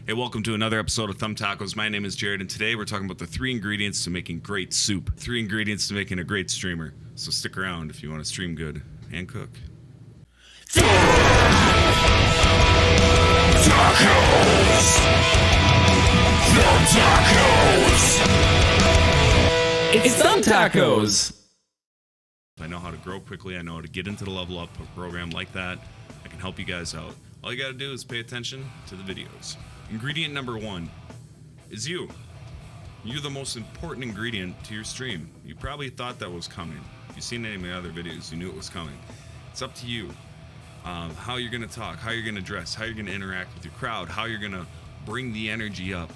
Hey, welcome to another episode of Thumb Tacos. My name is Jared, and today we're talking about the 3 ingredients to making great soup. 3 ingredients to making a great streamer. So stick around if you want to stream good and cook. Tacos! Thumb Tacos! It's Thumb Tacos! I know how to grow quickly. I know how to get into the level up program like that. I can help you guys out. All you got to do is pay attention to the videos. Ingredient number 1 is you. You're the most important ingredient to your stream. You probably thought that was coming. If you've seen any of my other videos, you knew it was coming. It's up to you. How you're going to talk, how you're going to dress, how you're going to interact with your crowd, how you're going to bring the energy up,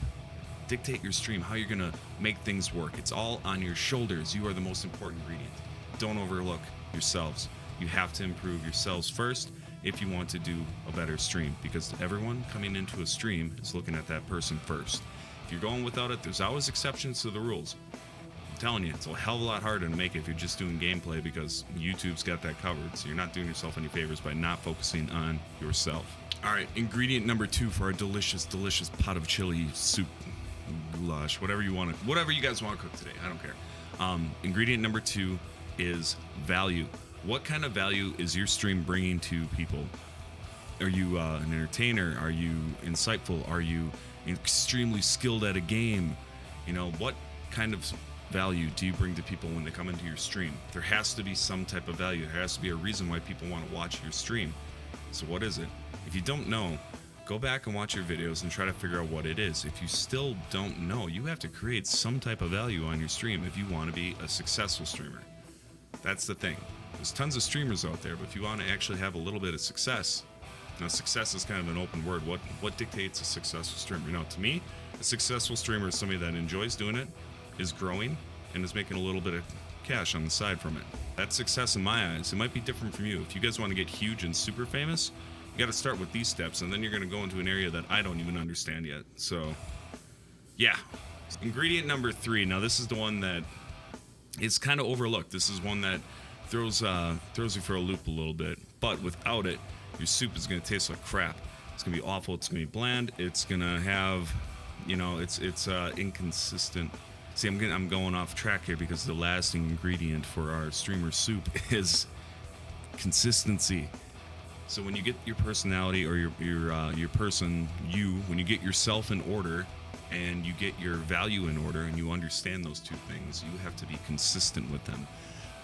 dictate your stream, how you're going to make things work. It's all on your shoulders. You are the most important ingredient. Don't overlook yourselves. You have to improve yourselves first if you want to do a better stream, because everyone coming into a stream is looking at that person first. If you're going without it, there's always exceptions to the rules. I'm telling you, it's a hell of a lot harder to make it if you're just doing gameplay, because YouTube's got that covered, so you're not doing yourself any favors by not focusing on yourself. All right, ingredient number 2 for our delicious, delicious pot of chili soup, goulash, whatever you guys want to cook today. I don't care. Ingredient number 2 is value. What kind of value is your stream bringing to people? Are you an entertainer? Are you insightful? Are you extremely skilled at a game? You know, what kind of value do you bring to people when they come into your stream? There has to be some type of value. There has to be a reason why people want to watch your stream. So what is it? If you don't know, go back and watch your videos and try to figure out what it is. If you still don't know, you have to create some type of value on your stream if you want to be a successful streamer. That's the thing. There's tons of streamers out there, but if you want to actually have a little bit of success, now success is kind of an open word. What dictates a successful streamer? You know, to me, a successful streamer is somebody that enjoys doing it, is growing, and is making a little bit of cash on the side from it. That's success in my eyes. It might be different from you. If you guys want to get huge and super famous, you got to start with these steps, and then you're going to go into an area that I don't even understand yet. So, yeah. Ingredient number 3. Now, this is the one that is kind of overlooked. This is one that throws you for a loop a little bit, but without it, your soup is going to taste like crap. It's going to be awful. It's going to be bland. It's going to have, you know, it's inconsistent. See, I'm going off track here because the last ingredient for our streamer soup is consistency. So when you get your personality or your person, when you get yourself in order and you get your value in order and you understand those two things, you have to be consistent with them.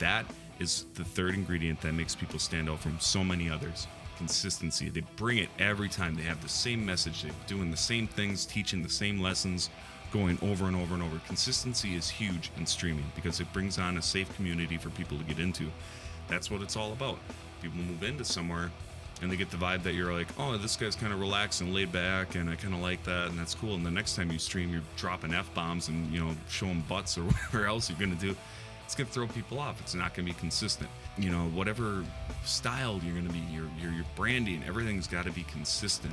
That is the 3rd ingredient that makes people stand out from so many others. Consistency. They bring it every time. They have the same message. They're doing the same things, teaching the same lessons, going over and over and over. Consistency is huge in streaming because it brings on a safe community for people to get into. That's what it's all about. People move into somewhere and they get the vibe that you're like, oh, this guy's kind of relaxed and laid back and I kind of like that and that's cool. And the next time you stream, you're dropping F-bombs and, you know, showing butts or whatever else you're going to do. It's going to throw people off. It's not going to be consistent. You know, whatever style you're going to be, your branding, everything's got to be consistent.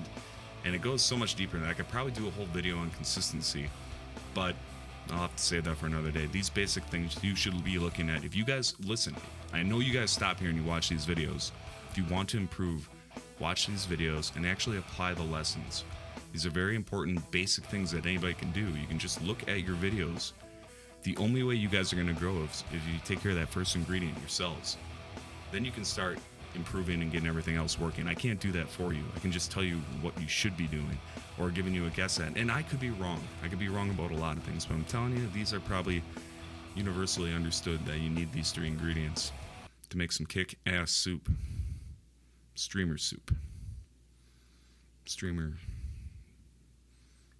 And it goes so much deeper than that. I could probably do a whole video on consistency, but I'll have to save that for another day. These basic things you should be looking at. If you guys listen, I know you guys stop here and you watch these videos. If you want to improve, watch these videos and actually apply the lessons. These are very important basic things that anybody can do. You can just look at your videos. The only way you guys are going to grow is if you take care of that first ingredient yourselves. Then you can start improving and getting everything else working. I can't do that for you. I can just tell you what you should be doing or giving you a guess at. And I could be wrong. I could be wrong about a lot of things, but I'm telling you, these are probably universally understood that you need these 3 ingredients to make some kick-ass soup. Streamer soup. Streamer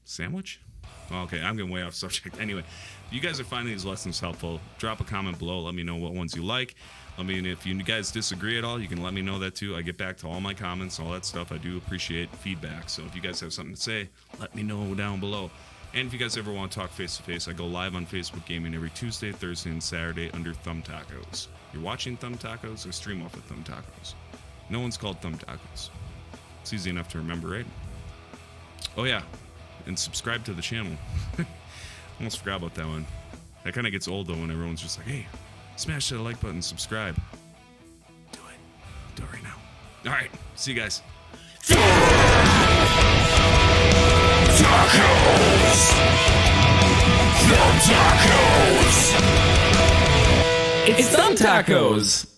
sandwich? Okay, I'm getting way off subject. Anyway, if you guys are finding these lessons helpful, drop a comment below. Let me know what ones you like. I mean, if you guys disagree at all, you can let me know that too. I get back to all my comments, all that stuff. I do appreciate feedback. So if you guys have something to say, let me know down below. And if you guys ever want to talk face-to-face, I go live on Facebook Gaming every Tuesday, Thursday, and Saturday under Thumb Tacos. You're watching Thumb Tacos or stream off of Thumb Tacos. No one's called Thumb Tacos. It's easy enough to remember, right? Oh, yeah. And subscribe to the channel. Almost forgot about that one. That kind of gets old, though, when everyone's just like, hey, smash that like button, subscribe. Do it. Do it right now. All right. See you guys. tacos. The tacos. It's Thumb Tacos.